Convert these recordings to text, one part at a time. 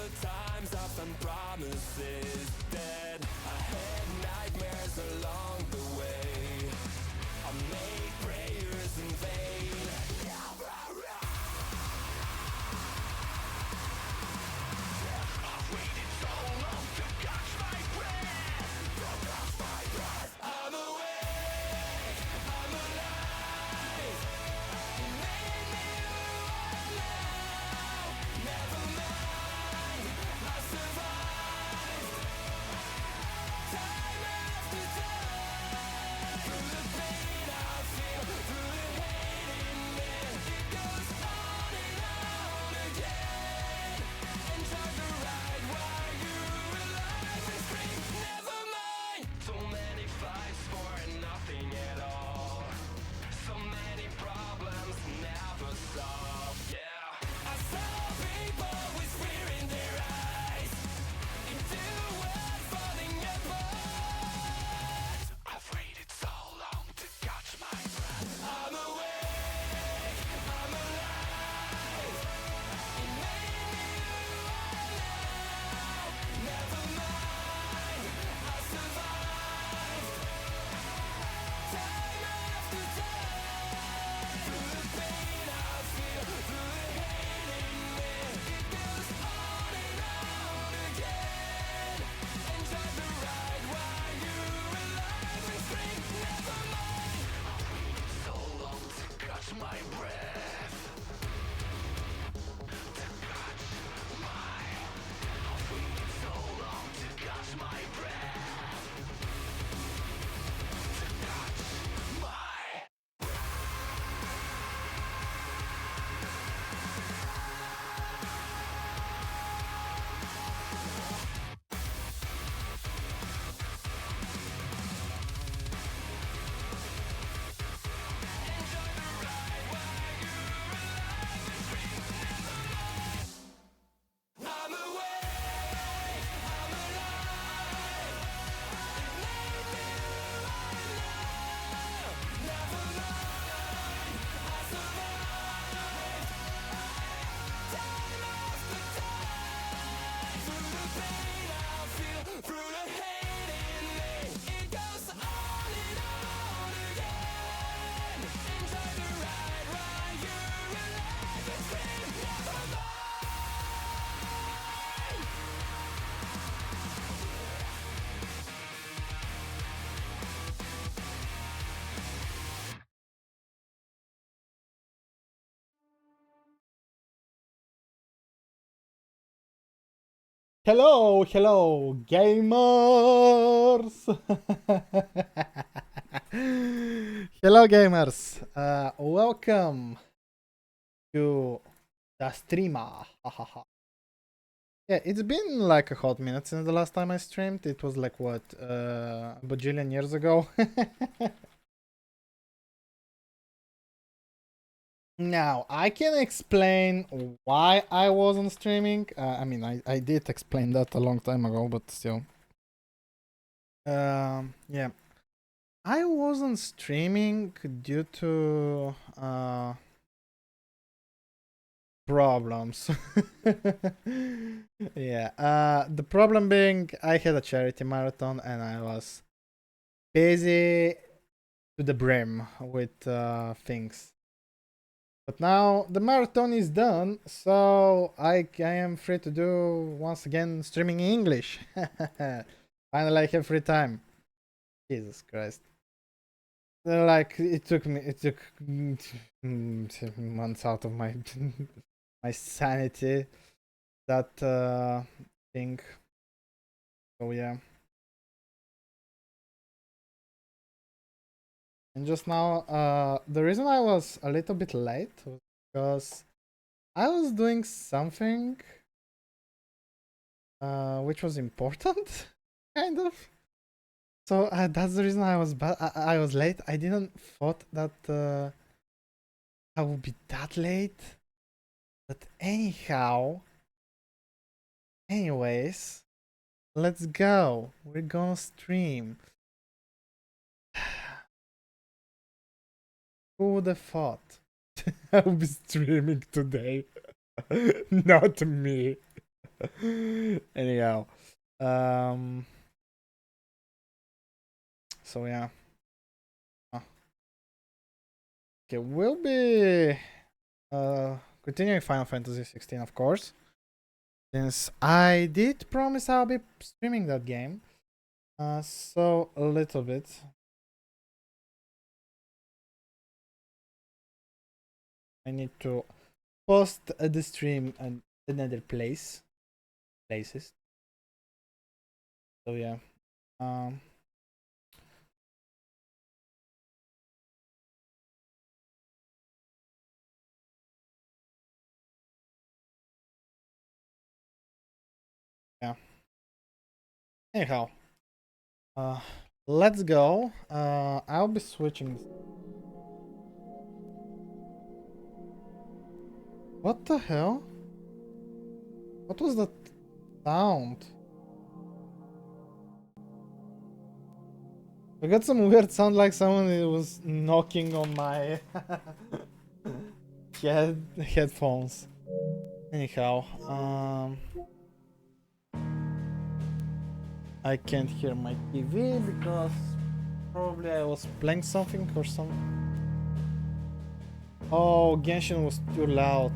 the times I've done promises that I had nightmares along the way. I made prayers in vain. I'm awake, I'm alive. It made me right now. Never mind, I survived. Time after time. Through the pain I feel, through the hate in me. It goes on and on again. Enjoy the ride while you're alive and scream, never mind. So many fights for nothing at all. So many problems never solved, yeah. I saw people with fear in their eyes, into a world falling apart. I've waited so long to catch my breath. I'm awake, I'm alive. It made me right now. Never mind, I survived. Time after time. Through the pain I feel, through the hate in me. It goes on and on again. Enjoy the ride while you're alive and scream, never mind. I waited so long to catch my breath. To catch my. I waited so long to catch my breath. To catch my. I'm awake, I'm alive. It made me right now. Never mind, I survived. Time after time. Through the pain I feel, through the hate in me. It goes on and on again. Enjoy the ride while you're alive and scream, never mind. Hello, hello, gamers! Hello, gamers! Welcome to the streamer. Yeah, it's been like a hot minute since the last time I streamed. It was like what, a bajillion years ago? Now, I can explain why I wasn't streaming. I mean, I did explain that a long time ago, but still. Yeah. I wasn't streaming due to problems. Yeah. The problem being I had a charity marathon and I was busy to the brim with things. But now the marathon is done, so I am free to do once again streaming in English. Finally, I have free time. Jesus Christ. Like it took months out of my my sanity, that thing. So yeah. And just now, the reason I was a little bit late was because I was doing something which was important, kind of. So that's the reason I was I was late. I didn't thought that I would be that late. But anyways, let's go. We're gonna stream. Who would have thought I would be streaming today? Not me. Anyhow, um, so yeah. Okay, we'll be continuing Final Fantasy 16, of course, since I did promise I'll be streaming that game. So a little bit. I need to post the stream and another places. So yeah. Um. Yeah. Anyhow. Let's go. I'll be switching. What the hell? What was that sound? I got some weird sound like someone was knocking on my headphones. Anyhow, I can't hear my TV because probably I was playing something or something. Oh, Genshin was too loud.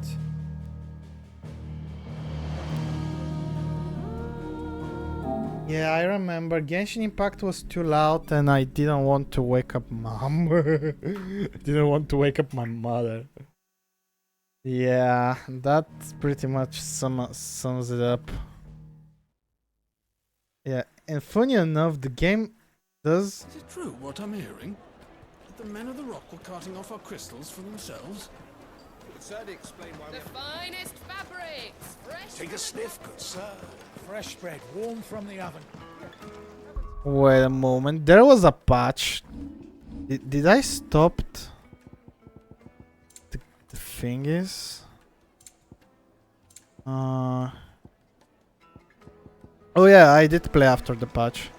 Yeah, I remember Genshin Impact was too loud and I didn't want to wake up mom. Didn't want to wake up my mother. Yeah, that pretty much sums it up. Yeah, and funny enough, the game does... Is it true what I'm hearing? That the men of the rock were carting off our crystals for themselves? It would certainly explain why The finest fabrics, fresh. Take a sniff, good sir. Fresh bread, warm from the oven. Wait a moment, there was a patch. Did I stop the thing is... Oh yeah, I did play after the patch.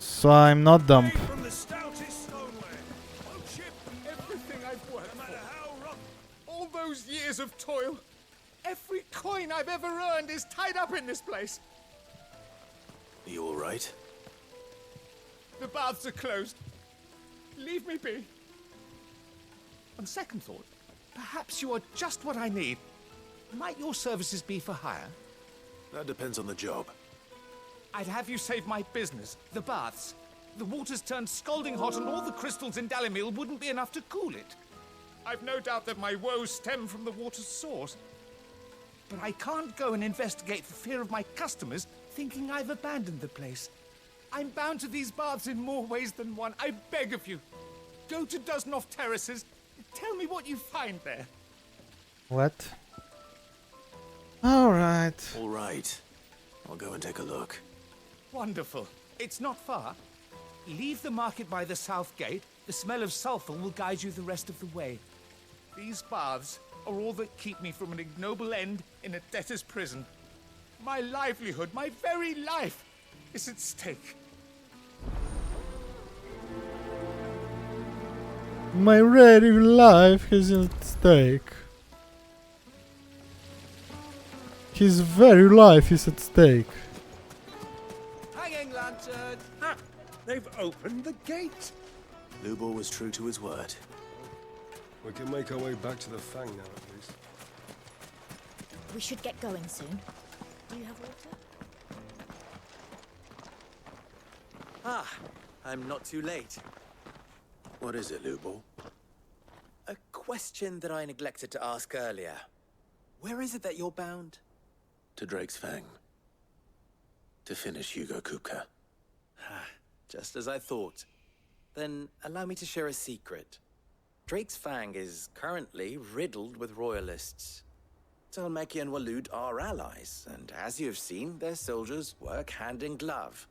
So I'm not dumb. From the stoutest stoneware. Oh, ship, Everything I've worked no matter how rough. all those years of toil, every coin I've ever earned is tied up in this place. Are you all right? The baths are closed. Leave me be. On second thought, perhaps you are just what I need. Might your services be for hire? That depends on the job. I'd have you save my business, the baths. The water's turned scalding hot and all the crystals in Dalimil wouldn't be enough to cool it. I've no doubt that my woes stem from the water's source. But I can't go and investigate for fear of my customers thinking I've abandoned the place. I'm bound to these baths in more ways than one. I beg of you. Go to Dusnov Terraces. Tell me what you find there. What? Alright. All right. I'll go and take a look. Wonderful. It's not far. Leave the market by the south gate. The smell of sulfur will guide you the rest of the way. These baths are all that keep me from an ignoble end in a debtor's prison. My livelihood, my very life, is at stake. My very life is at stake. His very life is at stake. Hanging lantern! They've opened the gate. Lubor was true to his word. We can make our way back to the Fang now, at least. We should get going soon. Do you have water? Ah, I'm not too late. What is it, Lubor? A question that I neglected to ask earlier. Where is it that you're bound? To Drake's Fang. To finish Hugo Kupka. Just as I thought. Then allow me to share a secret. Drake's Fang is currently riddled with royalists. Talmeki and Waloed are allies, and as you have seen, their soldiers work hand in glove.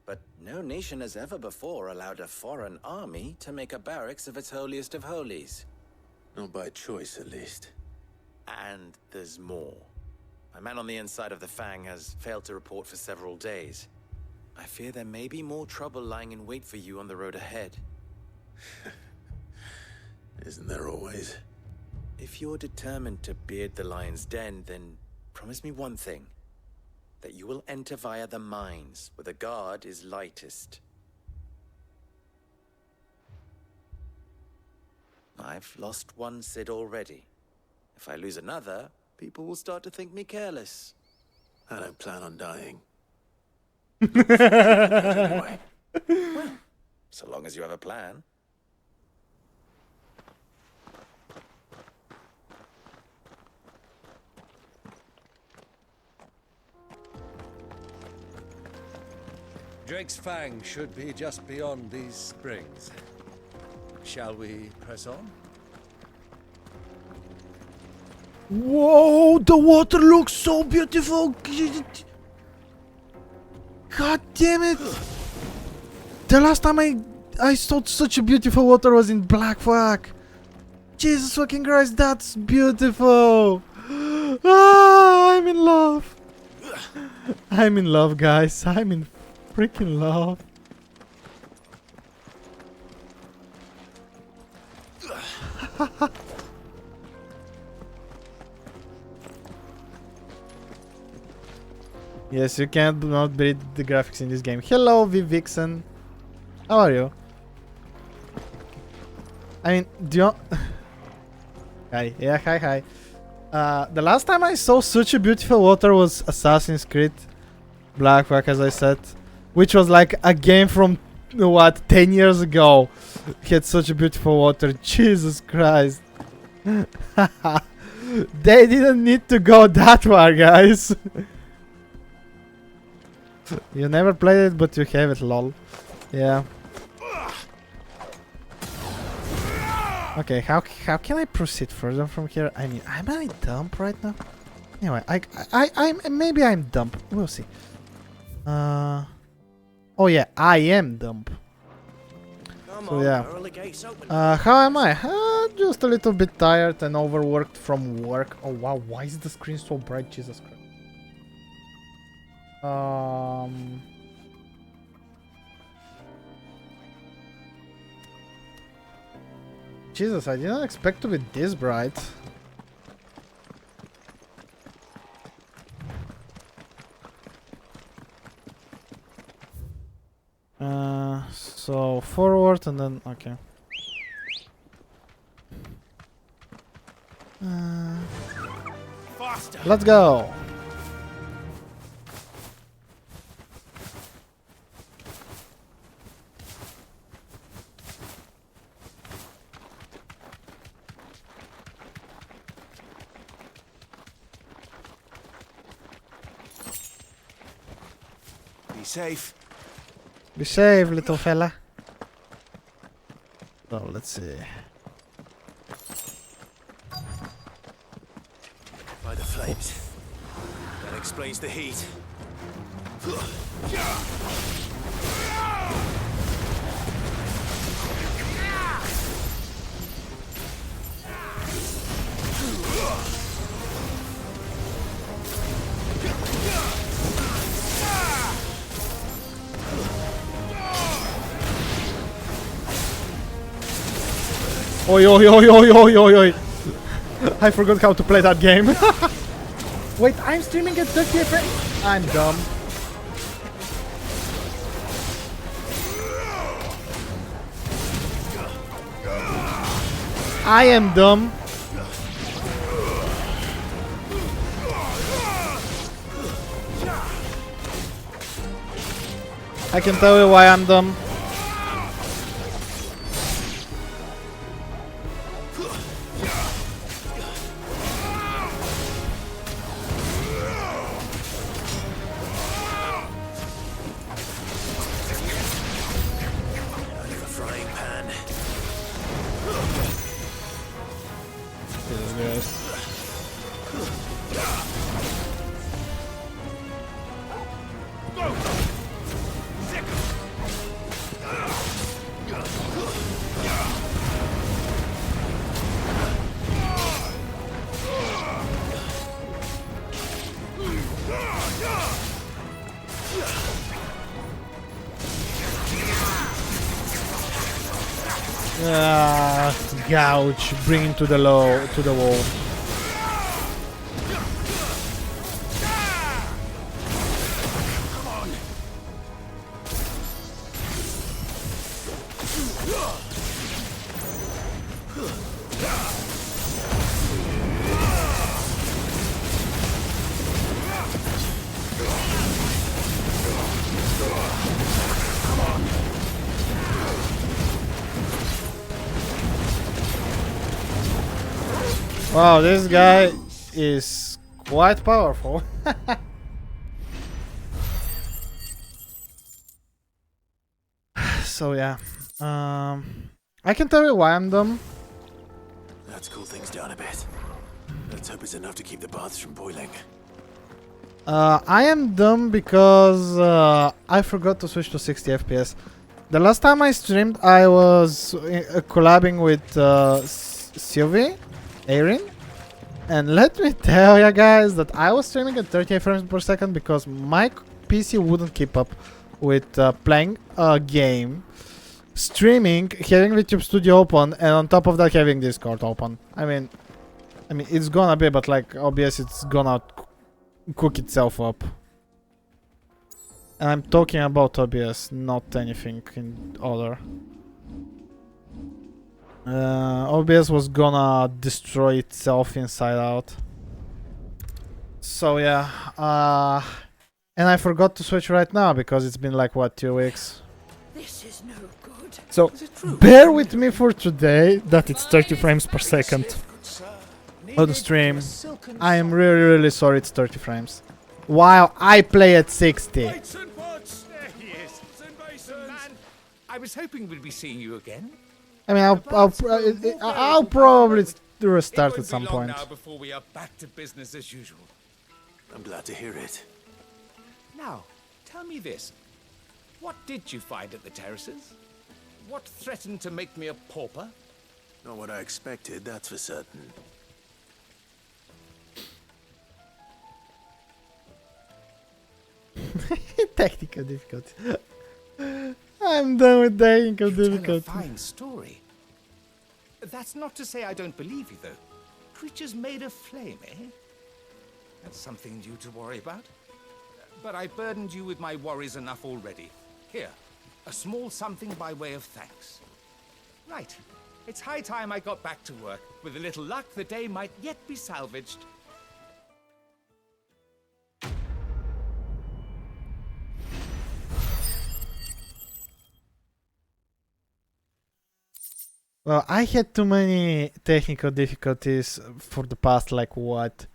But no nation has ever before allowed a foreign army to make a barracks of its holiest of holies. Not by choice, at least. And there's more. A man on the inside of the Fang has failed to report for several days. I fear there may be more trouble lying in wait for you on the road ahead. Isn't there always? If you're determined to beard the lion's den, then promise me one thing. that you will enter via the mines, where the guard is lightest. I've lost one Cid already. If I lose another, people will start to think me careless. I don't plan on dying. Anyway. Well, so long as you have a plan. Drake's Fang should be just beyond these springs. Shall we press on? Whoa, the water looks so beautiful. God damn it. The last time I saw such a beautiful water was in Black Flag. Jesus fucking Christ, that's beautiful. Ah, I'm in love. I'm in love, guys. I'm in freaking love. Yes, you can't not beat the graphics in this game. Hello, Vivixen. How are you? I mean, do you... Hi. Yeah, hi. The last time I saw such a beautiful water was Assassin's Creed Black Flag, as I said. Which was like a game from, what, 10 years ago. It had such a beautiful water. Jesus Christ. They didn't need to go that far, guys. You never played it, but you have it, lol. Yeah. Okay, how can I proceed further from here? I mean, am I dumb right now? Anyway, maybe I'm dumb. We'll see. Oh yeah, I am dumb. So yeah. How am I? Just a little bit tired and overworked from work. Oh wow, why is the screen so bright? Jesus Christ. Jesus, I didn't expect to be this bright. So forward and then okay. Faster. Let's go. Be safe. Be safe, little fella. So let's see. By the flames. That explains the heat. Oi, oi, oi, oi, oi, oi, oi. I forgot how to play that game. Wait, I'm streaming at 30 FPS. I'm dumb. I am dumb. I can tell you why I'm dumb. Gouge, bring him to the wall. Wow, this guy is quite powerful. So yeah, I can tell you why I'm dumb. Let's cool things down a bit. Let's hope it's enough to keep the baths from boiling. I am dumb because I forgot to switch to 60 FPS. The last time I streamed, I was collabing with Sylvie, Erin, and let me tell you guys that I was streaming at 38 frames per second because my PC wouldn't keep up with playing a game, streaming, having YouTube Studio open, and on top of that having Discord open. I mean, it's gonna be, but like OBS, it's gonna cook itself up. And I'm talking about OBS, not anything in other. OBS was gonna destroy itself inside out. So yeah, and I forgot to switch right now because it's been like what, 2 weeks. This is no good. So bear with me for today that it's 30 frames per second on the stream. I am really sorry it's 30 frames. While I play at 60. There he is. Man, I was hoping we'd be seeing you again. I mean, I'll probably restart at some point. Now before we are back to business as usual. I'm glad to hear it. Now, tell me this. What did you find at the terraces? What threatened to make me a pauper? Not what I expected, that's for certain. Technical difficulty. I'm done with technical You difficulty. tell a fine story. That's not to say I don't believe you, though. Creatures made of flame, eh? That's something new to worry about. But I burdened you with my worries enough already. Here, a small something by way of thanks. Right. It's high time I got back to work. With a little luck, the day might yet be salvaged. Well, I had too many technical difficulties for the past, like, what?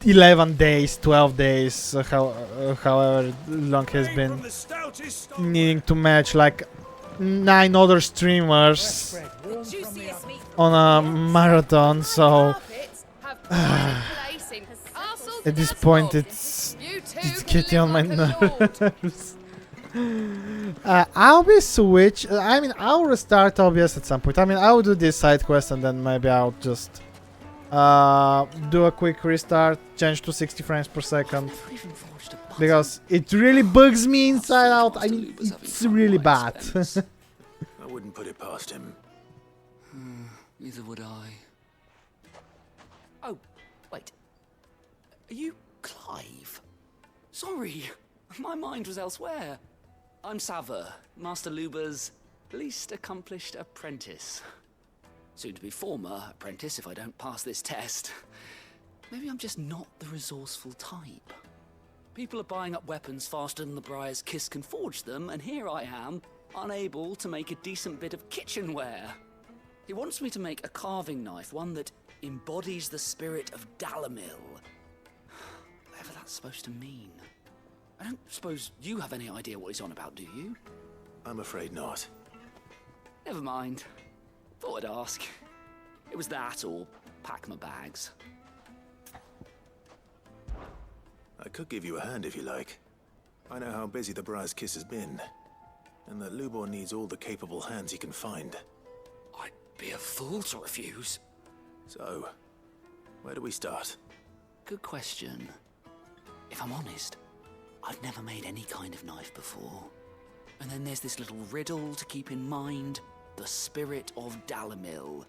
11 days, 12 days, however long has been needing to match like 9 other streamers on a marathon, so at this point it's getting on my nerves. I'll be switch. I mean, I'll restart OBS at some point. I mean, I'll do this side quest and then maybe I'll just do a quick restart, change to 60 frames per second, because it really bugs me inside out. I mean, it's really bad. I wouldn't put it past him. Neither would I. Oh, wait. Are you Clive? Sorry, my mind was elsewhere. I'm Sava, Master Luba's least accomplished apprentice. Soon to be former apprentice if I don't pass this test. Maybe I'm just not the resourceful type. People are buying up weapons faster than the Briar's Kiss can forge them, and here I am, unable to make a decent bit of kitchenware. He wants me to make a carving knife, one that embodies the spirit of Dalamil. Whatever that's supposed to mean. I don't suppose you have any idea what he's on about, do you? I'm afraid not. Never mind. Thought I'd ask. It was that or pack my bags. I could give you a hand if you like. I know how busy the Briar's Kiss has been, and that Lubor needs all the capable hands he can find. I'd be a fool to refuse. So, where do we start? Good question. If I'm honest, I've never made any kind of knife before. And then there's this little riddle to keep in mind. The spirit of Dalamil.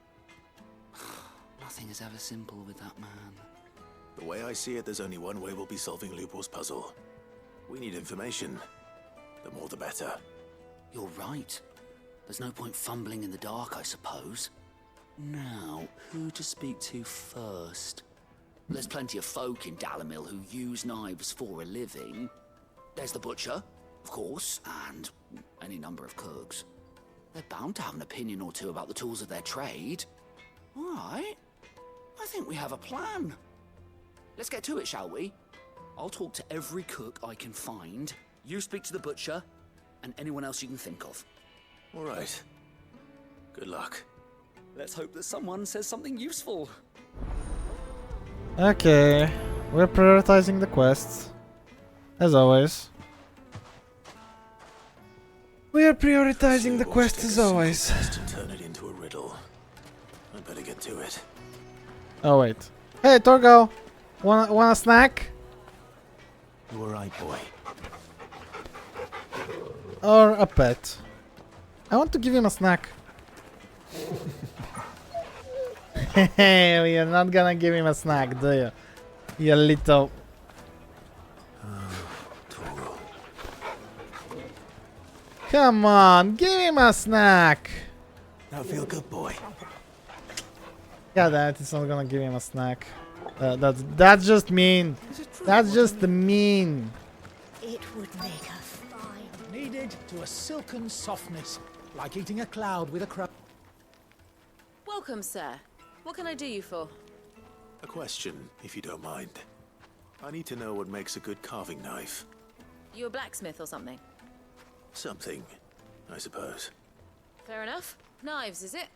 Nothing is ever simple with that man. The way I see it, there's only one way we'll be solving Lubor's puzzle. We need information. The more the better. You're right. There's no point fumbling in the dark, I suppose. Now, who to speak to first? There's plenty of folk in Dalimil who use knives for a living. There's the butcher, of course, and any number of cooks. They're bound to have an opinion or two about the tools of their trade. All right. I think we have a plan. Let's get to it, shall we? I'll talk to every cook I can find. You speak to the butcher, and anyone else you can think of. All right. Good luck. Let's hope that someone says something useful. Okay, we're prioritizing the quests, as always. We are prioritizing the quest as always. And turn it into a riddle. I'd better get to it. Oh wait. Hey Torgo! Want a snack? You alright, boy? Or a pet? I want to give him a snack. Hey, you're not gonna give him a snack, do you? You little... Toro. Come on, give him a snack! Now feel good, boy. God damn it, it's not gonna give him a snack. That's just mean. That's just mean. It would make a fine. Kneaded to a silken softness, like eating a cloud with a crumb. Welcome, sir. What can I do you for? A question, if you don't mind. I need to know what makes a good carving knife. You a blacksmith or something? Something, I suppose. Fair enough. Knives, is it?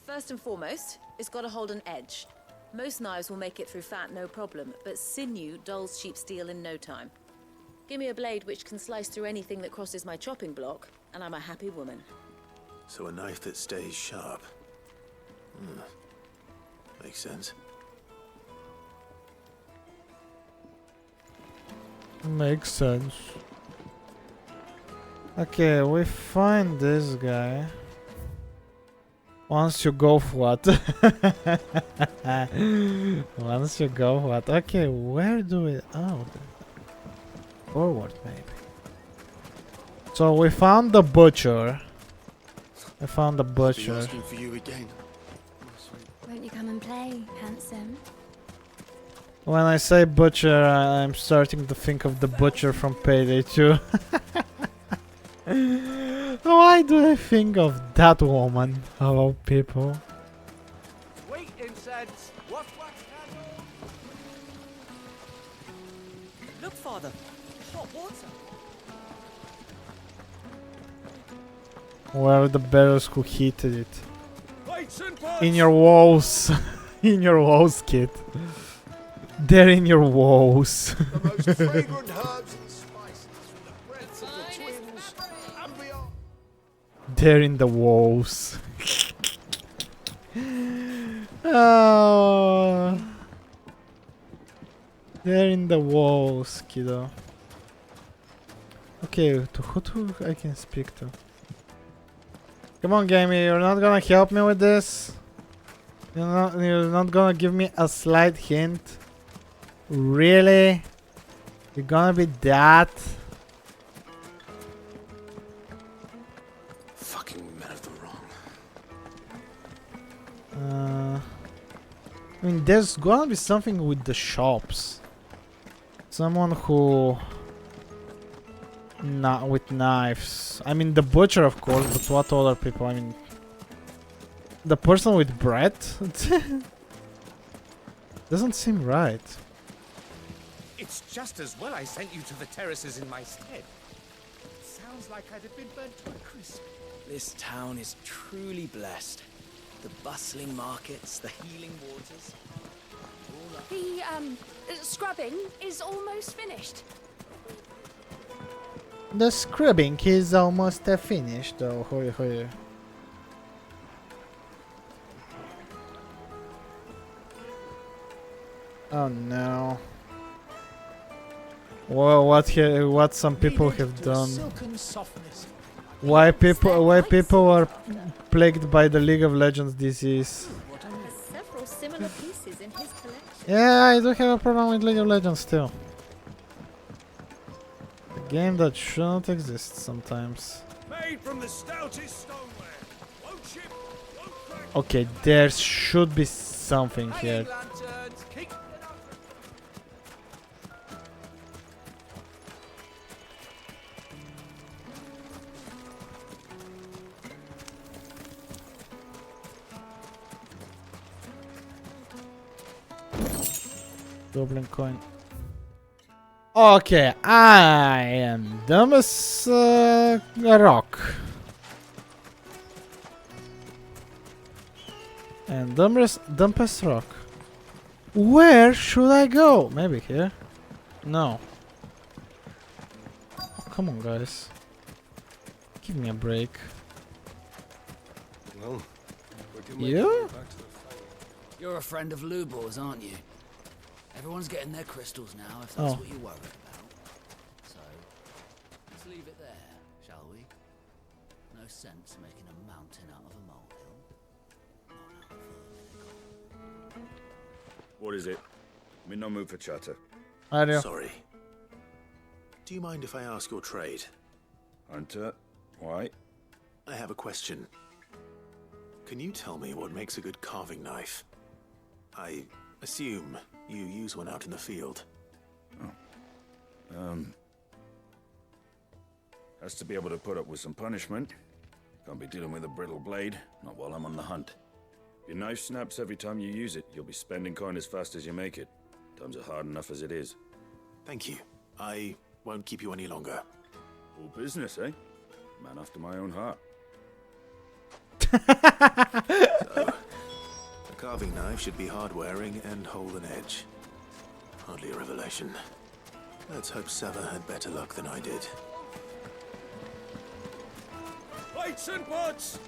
First and foremost, it's got to hold an edge. Most knives will make it through fat, no problem, but sinew dulls cheap steel in no time. Give me a blade which can slice through anything that crosses my chopping block, and I'm a happy woman. So a knife that stays sharp. Makes sense. Makes sense. Okay, we find this guy. Once you go what? Once you go what? Okay, where do we... Oh, forward maybe. So we found the butcher. I found the butcher. Asking for you again. Won't you come and play, handsome? When I say butcher, I'm starting to think of the butcher from Payday 2. Why do I think of that woman? Hello, people. Sweet incense. What? Look, Father. Hot water. Where are the barrels who heated it? Lights and pots. In your walls. In your walls, kid. They're in your walls. The most fragrant herbs and spices from the breaths of the twins and beyond. They're in the walls. Oh. They're in the walls, kiddo. Okay, to who I can speak to? Come on, Gamey, you're not gonna help me with this? You're not gonna give me a slight hint? Really? You're gonna be that? Fucking men of the wrong. I mean, there's gonna be something with the shops. Someone who... Not with knives. I mean, the butcher, of course, but what other people? I mean... The person with bread? Doesn't seem right. It's just as well I sent you to the terraces in my stead. Sounds like I'd have been burnt to a crisp. This town is truly blessed. The bustling markets, the healing waters. The, scrubbing is almost finished. The scrubbing is almost finished, though. Hoy. Oh no. Well, what some people have done. Why people are plagued by the League of Legends disease. Several similar pieces in his collection. Yeah, I do have a problem with League of Legends too. game that shouldn't exist sometimes. Made from the stoutest stoneware. Won't chip, won't crack. Okay, there should be something here. Lanterns, keep it up. Goblin coin. Okay, I am dumb as a rock. And dumb as rock. Where should I go? Maybe here? No. Oh, come on, guys. Give me a break. Well, we can You? make our way back to the fight. You're a friend of Lubor's, aren't you? Everyone's getting their crystals now, if that's Oh. what you're worried about. So, let's leave it there, shall we? No sense making a mountain out of a molehill. Not out for a minute. What is it? I'm in no mood for chatter. Sorry. Do you mind if I ask your trade? Hunter, why? I have a question. Can you tell me what makes a good carving knife? I assume you use one out in the field. Has to be able to put up with some punishment. Can't be dealing with a brittle blade, not while I'm on the hunt. If your knife snaps every time you use it, you'll be spending coin as fast as you make it. Times are hard enough as it is. Thank you. I won't keep you any longer. All business, eh? Man after my own heart. A carving knife should be hard-wearing and hold an edge. Hardly a revelation. Let's hope Sava had better luck than I did. Plates and pots!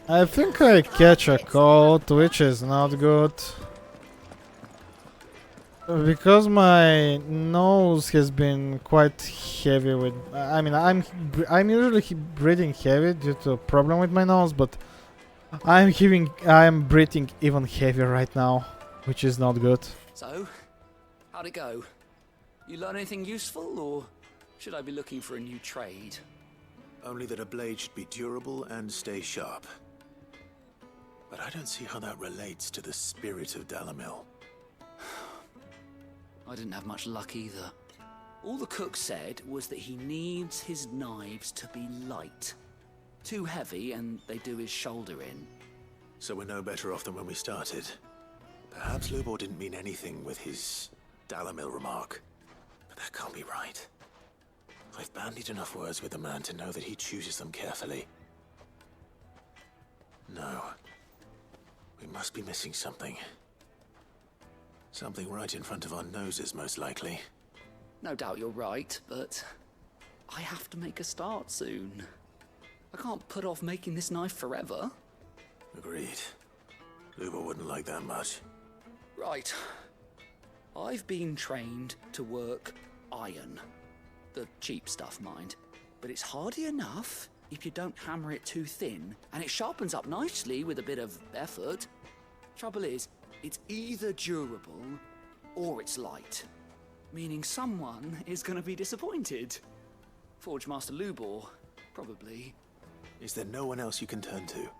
I think I catch a cold, which is not good. Because my nose has been quite heavy with... I mean, I'm usually breathing heavy due to a problem with my nose, but I'm breathing even heavier right now, which is not good. So, how'd it go? You learn anything useful, or should I be looking for a new trade? Only that a blade should be durable and stay sharp. But I don't see how that relates to the spirit of Dalamil. I didn't have much luck either. All the cook said was that he needs his knives to be light. Too heavy and they do his shoulder in. So we're no better off than when we started. Perhaps Lubor didn't mean anything with his Dalamil remark. But that can't be right. I've bandied enough words with the man to know that he chooses them carefully. No. We must be missing something. Something right in front of our noses, most likely. No doubt you're right, but I have to make a start soon. I can't put off making this knife forever. Agreed. Lubor wouldn't like that much. Right. I've been trained to work iron. The cheap stuff, mind. But it's hardy enough if you don't hammer it too thin, and it sharpens up nicely with a bit of effort. Trouble is, it's either durable or it's light. Meaning someone is going to be disappointed. Forge Master Lubor, probably. Is there no one else you can turn to?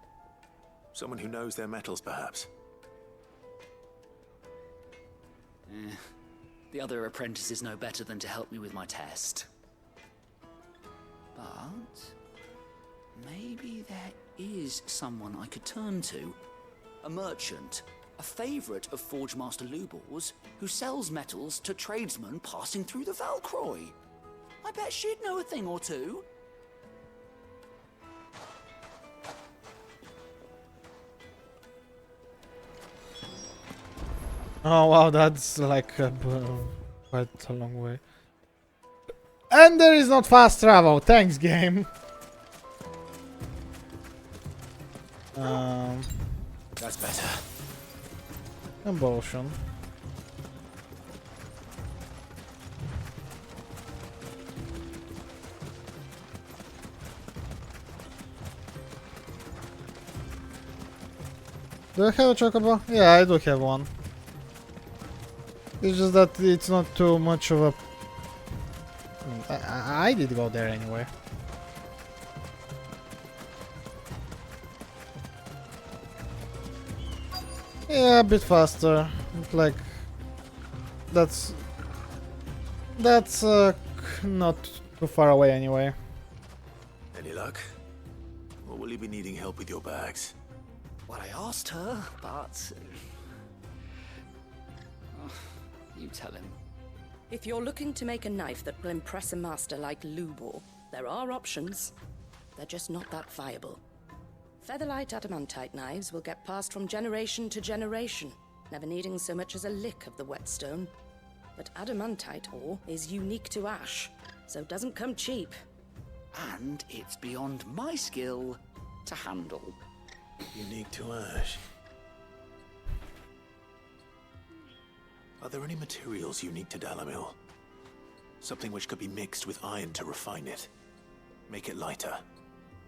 Someone who knows their metals, perhaps? The other apprentices know better than to help me with my test. But maybe there is someone I could turn to. A merchant, a favourite of Forge Master Lubor's, who sells metals to tradesmen passing through the Valcroy. I bet she'd know a thing or two. Oh wow, that's like quite a long way. And there is not fast travel. Thanks, game. That's better. Emulsion. Do I have a chocobo? Yeah, I do have one. It's just that it's not too much of a... I did go there anyway. Yeah, a bit faster. Like... That's not too far away anyway. Any luck? Or will you be needing help with your bags? Well, I asked her, but... you tell him. If you're looking to make a knife that will impress a master like Lubor, there are options. They're just not that viable. Featherlight adamantite knives will get passed from generation to generation, never needing so much as a lick of the whetstone. But adamantite ore is unique to ash, so it doesn't come cheap. And it's beyond my skill to handle. Unique to ash. Are there any materials unique to Dalamil? Something which could be mixed with iron to refine it. Make it lighter.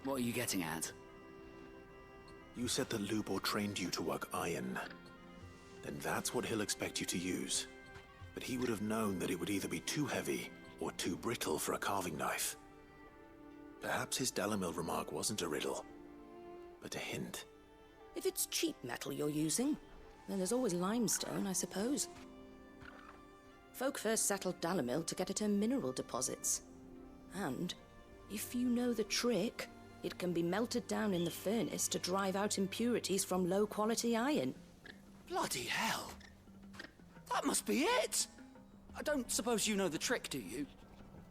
What are you getting at? You said that Lubor trained you to work iron. Then that's what he'll expect you to use. But he would have known that it would either be too heavy or too brittle for a carving knife. Perhaps his Dalamil remark wasn't a riddle, but a hint. If it's cheap metal you're using, then there's always limestone, I suppose. Folk first settled Dalamil to get at her mineral deposits. And, if you know the trick, it can be melted down in the furnace to drive out impurities from low-quality iron. Bloody hell! That must be it! I don't suppose you know the trick, do you?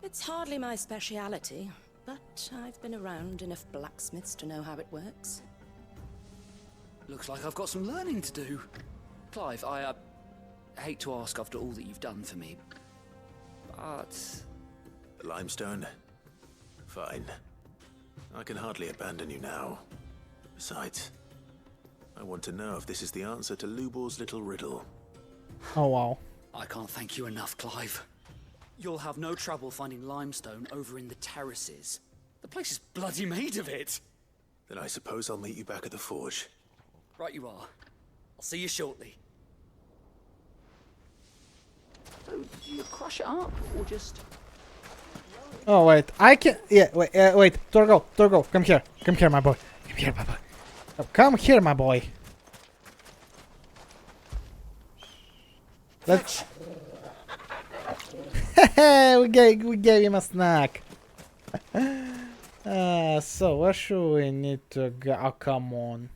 It's hardly my speciality, but I've been around enough blacksmiths to know how it works. Looks like I've got some learning to do. Clive, I hate to ask after all that you've done for me, but... The limestone? Fine. I can hardly abandon you now. Besides, I want to know if this is the answer to Lubor's little riddle. Oh wow. I can't thank you enough, Clive. You'll have no trouble finding limestone over in the terraces. The place is bloody made of it. Then I suppose I'll meet you back at the forge. Right you are. I'll see you shortly. So, do you crush it up, or just... Oh wait, I can... Yeah, wait, Torgo, come here, my boy. Come here, my boy. Oh, come here, my boy. Let's... we gave him a snack. So where should we need to go? Oh, come on.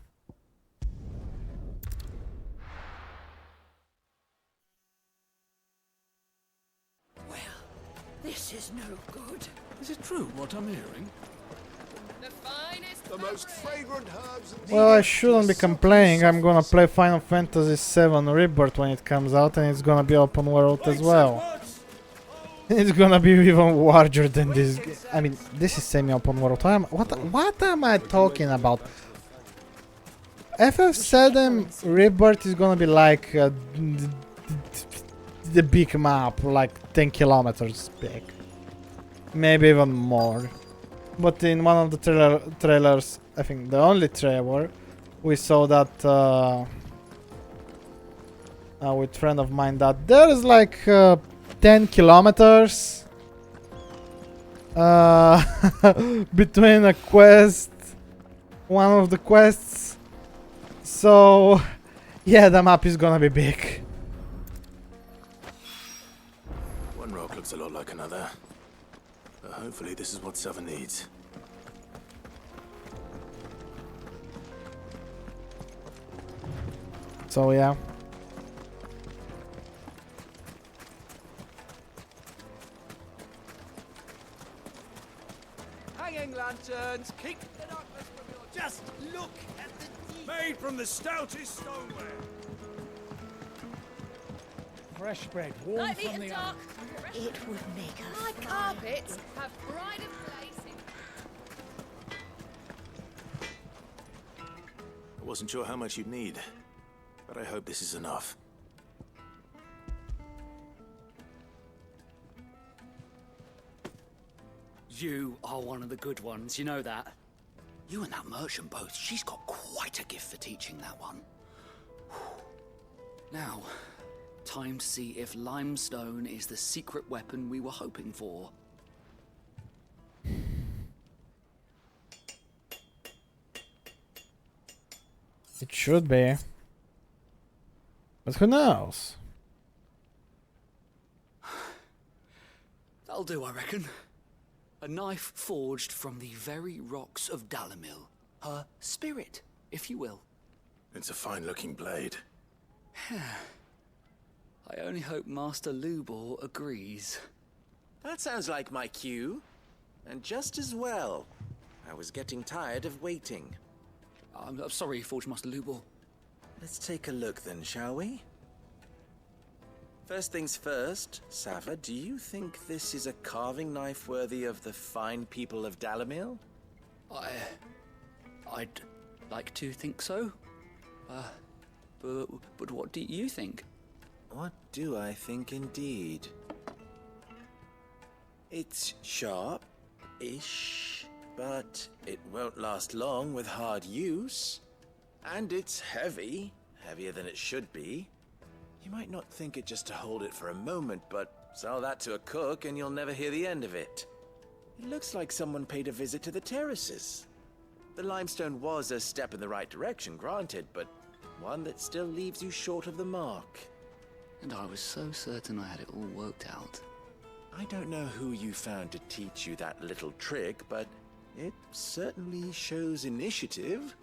This is no good. Is it true what I'm hearing? The finest The most fragrant herbs and Well, I shouldn't be complaining. I'm gonna play Final Fantasy VII Rebirth when it comes out, and it's gonna be open world as well. It's gonna be even larger than this. I mean, this is semi-open world. What am I talking about? FF7 Rebirth is gonna be like the big map, like 10 kilometers big, maybe even more. But in one of the trailers, I think the only trailer, we saw that with friend of mine that there is like 10 kilometers between a quest, one of the quests. So yeah, the map is gonna be big. One rock looks a lot like another. But hopefully this is what Seven needs. So yeah. Hanging lanterns, keep the darkness from your... Just look at the deep... Made from the stoutest stoneware. Fresh bread, warm Light from and the dark. oven. It would make us My carpets have pride of place in... I wasn't sure how much you'd need, but I hope this is enough. You are one of the good ones, you know that? You and that merchant both, she's got quite a gift for teaching that one. Now, time to see if limestone is the secret weapon we were hoping for. It should be. But who knows? That'll do, I reckon. A knife forged from the very rocks of Dalimil. Her spirit, if you will. It's a fine-looking blade. I only hope Master Lubor agrees. That sounds like my cue. And just as well. I was getting tired of waiting. I'm sorry, Forge Master Lubor. Let's take a look then, shall we? First things first, Sava, do you think this is a carving knife worthy of the fine people of Dalimil? I'd like to think so. But what do you think? What do I think indeed? It's sharp-ish, but it won't last long with hard use. And it's heavy, heavier than it should be. You might not think it just to hold it for a moment, but sell that to a cook and you'll never hear the end of it. It looks like someone paid a visit to the terraces. The limestone was a step in the right direction, granted, but one that still leaves you short of the mark. And I was so certain I had it all worked out. I don't know who you found to teach you that little trick, but it certainly shows initiative.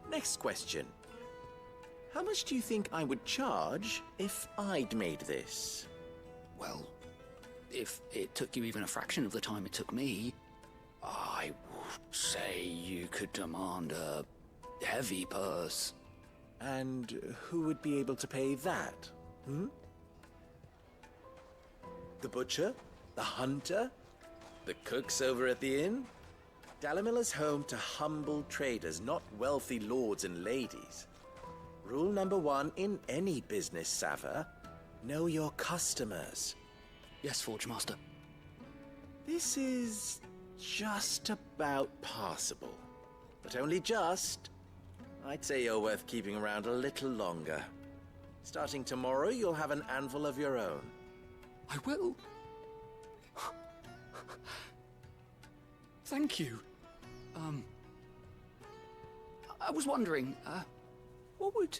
Next question. How much do you think I would charge if I'd made this? Well, if it took you even a fraction of the time it took me, I would say you could demand a heavy purse. And who would be able to pay that? The butcher? The hunter? The cooks over at the inn? Dalimil is home to humble traders, not wealthy lords and ladies. Rule number 1 in any business, Sava. Know your customers. Yes, Forge Master. This is just about passable. But only just. I'd say you're worth keeping around a little longer. Starting tomorrow, you'll have an anvil of your own. I will. Thank you. I was wondering, what would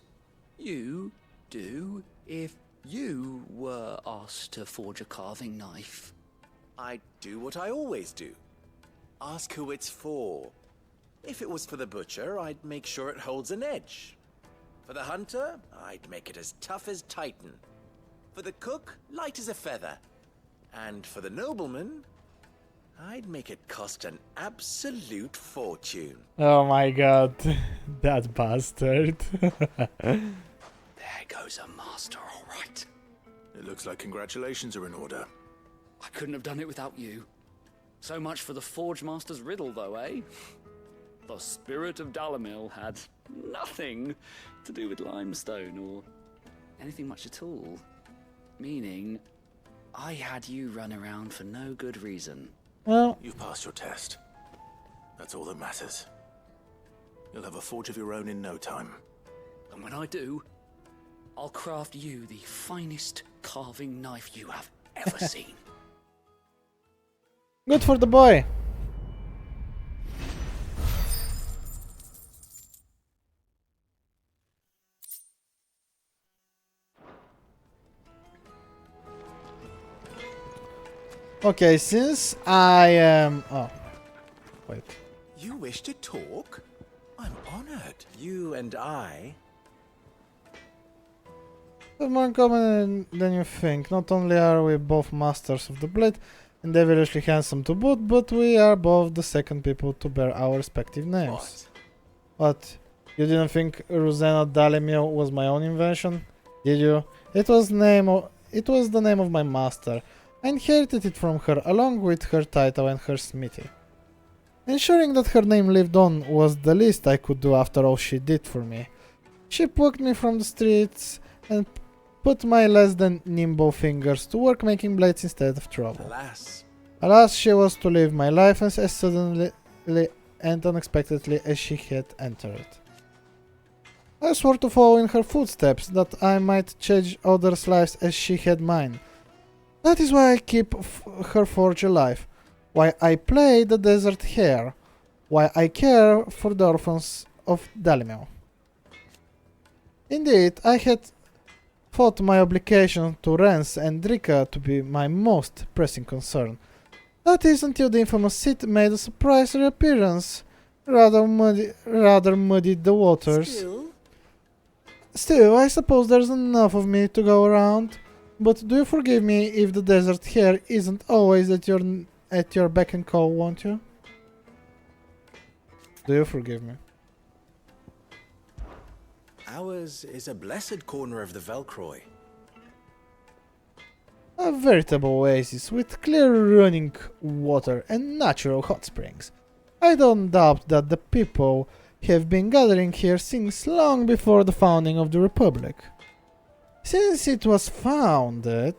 you do if you were asked to forge a carving knife? I'd do what I always do. Ask who it's for. If it was for the butcher, I'd make sure it holds an edge. For the hunter, I'd make it as tough as Titan. For the cook, light as a feather. And for the nobleman, I'd make it cost an absolute fortune. Oh my god, that bastard. There goes a master, all right. It looks like congratulations are in order. I couldn't have done it without you. So much for the Forge Master's riddle, though, eh? The spirit of Dalimil had nothing to do with limestone or anything much at all. Meaning, I had you run around for no good reason. Well, you've passed your test. That's all that matters. You'll have a forge of your own in no time. And when I do, I'll craft you the finest carving knife you have ever seen. Good for the boy. Okay, since I am... oh, wait. You wish to talk? I'm honored. You and I... It's more common than you think. Not only are we both masters of the blade and devilishly handsome to boot, but we are both the second people to bear our respective names. What? You didn't think Ruzena Dalimil was my own invention? Did you? It was the name of my master. I inherited it from her along with her title and her smithy. Ensuring that her name lived on was the least I could do after all she did for me. She plucked me from the streets and put my less than nimble fingers to work making blades instead of trouble. Alas. Alas, she was to live my life as suddenly and unexpectedly as she had entered it. I swore to follow in her footsteps, that I might change others' lives as she had mine. That is why I keep her forge alive, why I play the desert hare, why I care for the orphans of Dalimil. Indeed, I had thought my obligation to Rance and Drika to be my most pressing concern. That is until the infamous Sith made a surprise reappearance, rather muddied the waters. Still, I suppose there's enough of me to go around. But do you forgive me if the desert here isn't always at your beck and call, won't you? Do you forgive me? Ours is a blessed corner of the Velcroy. A veritable oasis with clear running water and natural hot springs. I don't doubt that the people have been gathering here since long before the founding of the Republic. Since it was founded,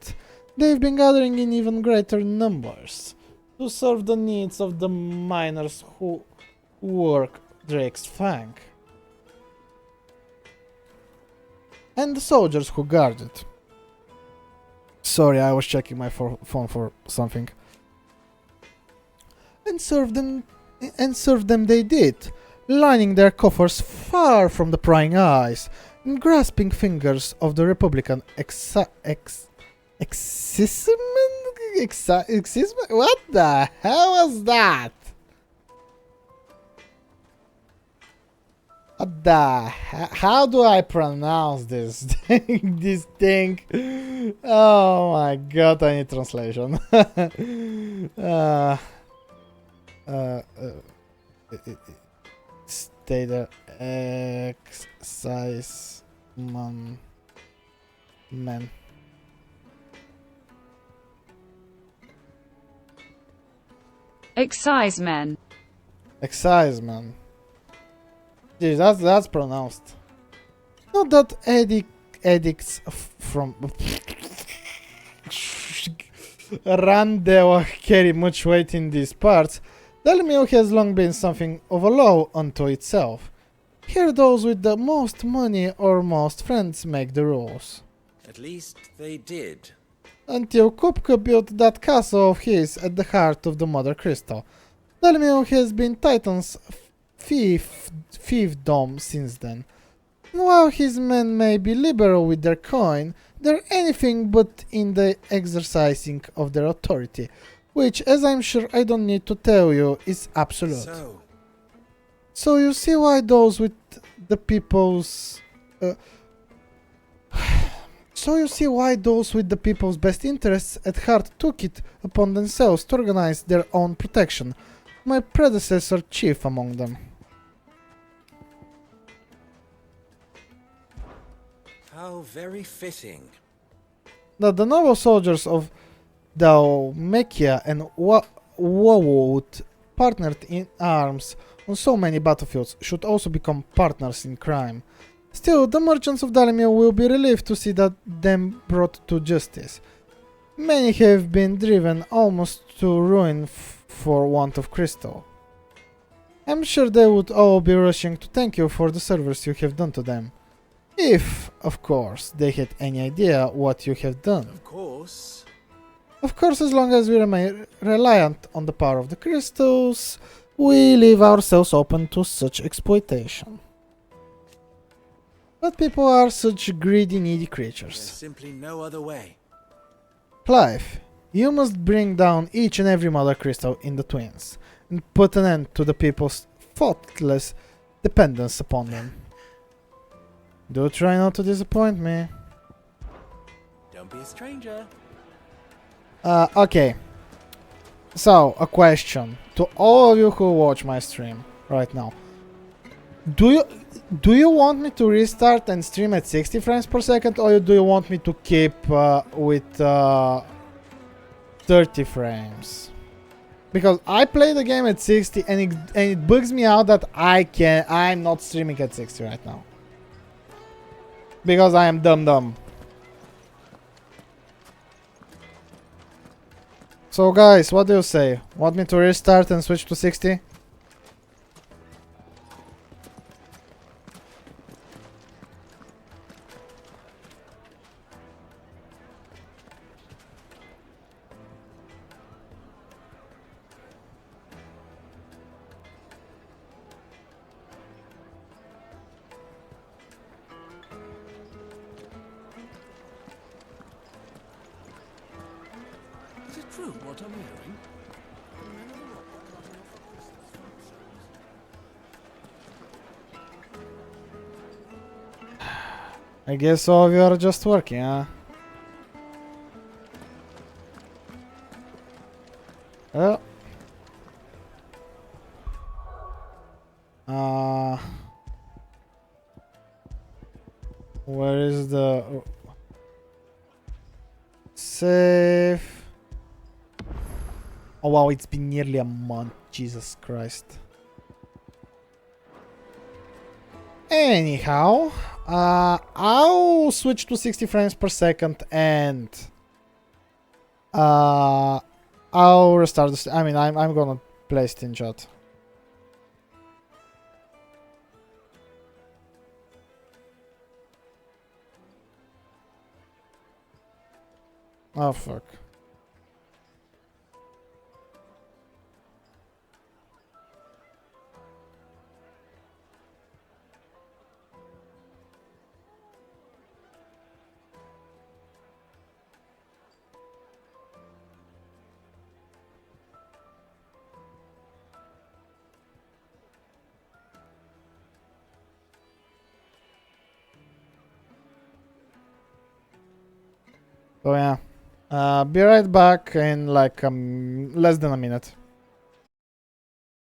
they've been gathering in even greater numbers to serve the needs of the miners who work Drake's Fang and the soldiers who guard it. Sorry, I was checking my phone for something. And serve them they did, lining their coffers far from the prying eyes and grasping fingers of the Republican What the hell was that? What the how do I pronounce this this thing? Oh my god, I need translation. Stay there. Exciseman. Man. Excisemen. Exciseman. Dude, that's pronounced. Not that edicts from Randall carry much weight in these parts. Dalimil has long been something of a law unto itself. Here those with the most money or most friends make the rules. At least they did. Until Kupka built that castle of his at the heart of the Mother Crystal. Dalimil has been Titan's fiefdom since then. And while his men may be liberal with their coin, they're anything but in the exercising of their authority, which, as I'm sure I don't need to tell you, is absolute. So you see why those with the people's best interests at heart took it upon themselves to organize their own protection, my predecessor chief among them. How very fitting. That the noble soldiers of Dalmekia and Wawut partnered in arms on so many battlefields should also become partners in crime. Still, the merchants of Dalimil will be relieved to see that them brought to justice. Many have been driven almost to ruin for want of crystal. I'm sure they would all be rushing to thank you for the service you have done to them. If, of course, they had any idea what you have done. Of course. Of course, as long as we remain reliant on the power of the crystals, we leave ourselves open to such exploitation. But people are such greedy, needy creatures. There's simply no other way. Clive, you must bring down each and every Mother Crystal in the Twins, and put an end to the people's thoughtless dependence upon them. Do try not to disappoint me. Don't be a stranger. Okay. So, a question to all of you who watch my stream right now. Do you want me to restart and stream at 60 frames per second, or do you want me to keep with 30 frames? Because I play the game at 60 and it bugs me out that I'm not streaming at 60 right now. Because I am dumb. So guys, what do you say? Want me to restart and switch to 60? true what I'm hearing? The men of the rock were cutting off our crystals for themselves. I guess all of you are just working, huh? Oh. Where is the save? Oh wow, it's been nearly a month. Jesus Christ. Anyhow, I'll switch to 60 frames per second and I'll restart this. I mean, I'm gonna play Steam Chat. Oh fuck. So yeah, be right back in like less than a minute.